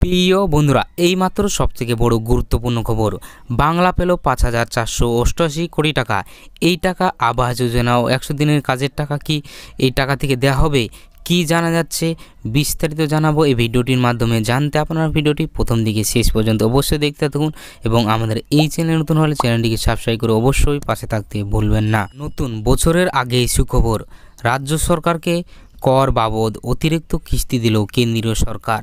প্রিয় বন্ধুরা, এইমাত্র সবথেকে বড় গুরুত্বপূর্ণ খবর, বাংলা পেল ৫,৪৮৮ কোটি টাকা। এই টাকা আবাস যোজনা ও ১০০ দিনের কাজের টাকা কি এই টাকা থেকে দেওয়া হবে? কি জানা যাচ্ছে বিস্তারিত জানাবো এই ভিডিওটির মাধ্যমে। জানতে আপনারা ভিডিওটি প্রথম দিকে শেষ পর্যন্ত অবশ্যই দেখতে থাকুন এবং আমাদের এই চ্যানেল নতুন হলে চ্যানেলটিকে সাবস্ক্রাইব করে অবশ্যই পাশে থাকতে ভুলবেন না। নতুন বছরের আগেই সুখবর, রাজ্য সরকারকে কর বাবদ অতিরিক্ত কিস্তি দিল কেন্দ্রীয় সরকার।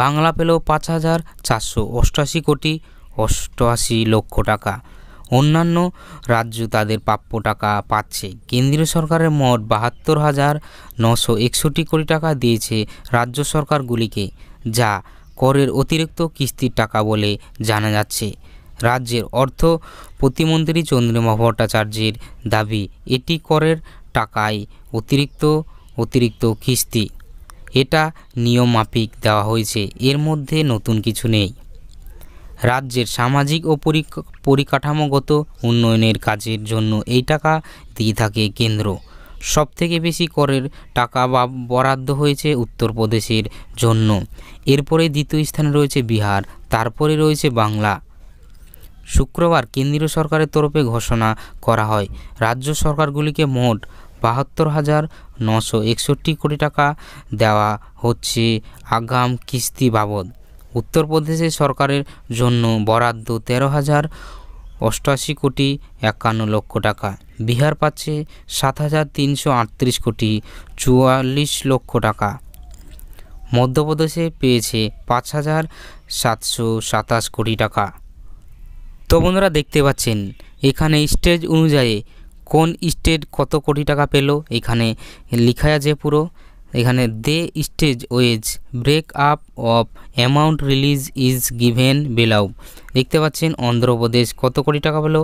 বাংলা পেল ৫,৪৮৮ কোটি ৮৮ লক্ষ টাকা। অন্যান্য রাজ্য তাদের প্রাপ্য টাকা পাচ্ছে। কেন্দ্রীয় সরকারের মোট ৭২,৯৬১ কোটি টাকা দিয়েছে রাজ্য সরকারগুলিকে, যা করের অতিরিক্ত কিস্তির টাকা বলে জানা যাচ্ছে। রাজ্যের অর্থ প্রতিমন্ত্রী চন্দ্রিমা ভট্টাচার্যের দাবি, এটি করের টাকায় অতিরিক্ত কিস্তি। এটা নিয়মমাফিক দেওয়া হয়েছে, এর মধ্যে নতুন কিছু নেই। রাজ্যের সামাজিক ও পরিকাঠামোগত উন্নয়নের কাজের জন্য এই টাকা দিয়ে থাকে কেন্দ্র। সবথেকে বেশি করের টাকা বরাদ্দ হয়েছে উত্তরপ্রদেশের জন্য। এরপরে দ্বিতীয় স্থানে রয়েছে বিহার, তারপরে রয়েছে বাংলা। শুক্রবার কেন্দ্রীয় সরকারের তরফে ঘোষণা করা হয়, রাজ্য সরকারগুলিকে মোট ৭২,৯৬১ কোটি টাকা দেওয়া হচ্ছে আগাম কিস্তি বাবদ। উত্তরপ্রদেশের সরকারের জন্য বরাদ্দ ১৩,০৮৮ কোটি ৫১ লক্ষ টাকা। বিহার পাচ্ছে ৭,৩৩৮ কোটি ৪৪ লক্ষ টাকা। মধ্যপ্রদেশে পেয়েছে ৫,৭২৭ কোটি টাকা। তো বন্ধুরা, দেখতে পাচ্ছেন এখানে স্টেজ অনুযায়ী কোন স্টেট কত কোটি টাকা পেল এখানে লেখা আছে পুরো। এখানে the stage wise break up of amount release is given below. দেখতে পাচ্ছেন অন্ধ্রপ্রদেশ কত কোটি টাকা পেল,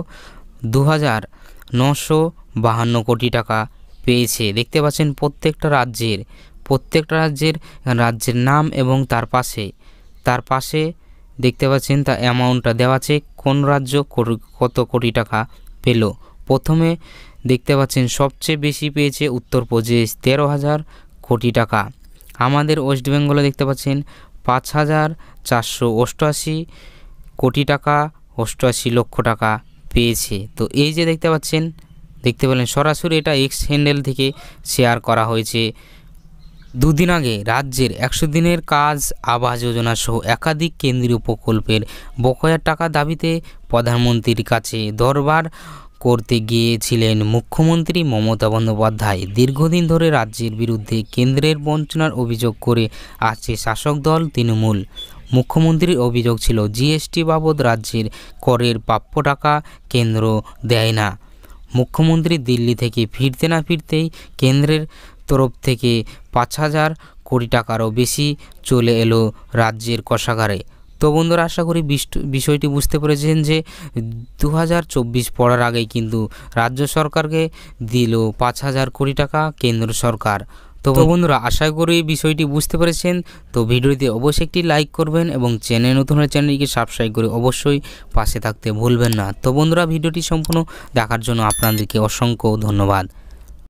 ২,৯৫২ কোটি টাকা পেয়েছে। দেখতে পাচ্ছেন প্রত্যেকটা রাজ্যের নাম এবং তার পাশে দেখতে পাচ্ছেন তার অ্যামাউন্টটা দেওয়া আছে, কোন রাজ্য কত কোটি টাকা পেল। প্রথমে দেখতে পাচ্ছেন সবচেয়ে বেশি পেয়েছে উত্তরপ্রদেশ, ১৩,০০০ কোটি টাকা। আমাদের ওয়েস্ট বেঙ্গলে দেখতে পাচ্ছেন ৫,৪৮৮ কোটি টাকা ৮৮ লক্ষ টাকা পেয়েছে। তো এই যে দেখতে পেলেন সরাসরি এটা এক্স হ্যান্ডেল থেকে শেয়ার করা হয়েছে। দুদিন আগে রাজ্যের ১০০ দিনের কাজ, আবাস যোজনা সহ একাধিক কেন্দ্রীয় প্রকল্পের বকেয়ার টাকা দাবিতে প্রধানমন্ত্রীর কাছে দরবার করতে গিয়েছিলেন মুখ্যমন্ত্রী মমতা বন্দ্যোপাধ্যায়। দীর্ঘদিন ধরে রাজ্যের বিরুদ্ধে কেন্দ্রের বঞ্চনার অভিযোগ করে আসছে শাসক দল তৃণমূল। মুখ্যমন্ত্রীর অভিযোগ ছিল, জিএসটি বাবদ রাজ্যের করের প্রাপ্য টাকা কেন্দ্র দেয় না। মুখ্যমন্ত্রী দিল্লি থেকে ফিরতে না ফিরতেই কেন্দ্রের তরফ থেকে ৫,০০০ কোটি টাকারও বেশি চলে এলো রাজ্যের কোষাগারে। তো বন্ধুরা, আশা করি বিষয়টি বুঝতে পেরেছেন যে ২০২৪ পড়ার আগেই কিন্তু রাজ্য সরকারকে দিল ৫,০০০ কোটি টাকা কেন্দ্র সরকার। তো বন্ধুরা, আশা করি বিষয়টি বুঝতে পেরেছেন। তো ভিডিওতে অবশ্যই একটি লাইক করবেন এবং চ্যানেল নতুন হলে চ্যানেলটিকে সাবস্ক্রাইব করে অবশ্যই পাশে থাকতে ভুলবেন না। তো বন্ধুরা, ভিডিওটি সম্পূর্ণ দেখার জন্য আপনাদেরকে অসংখ্য ধন্যবাদ।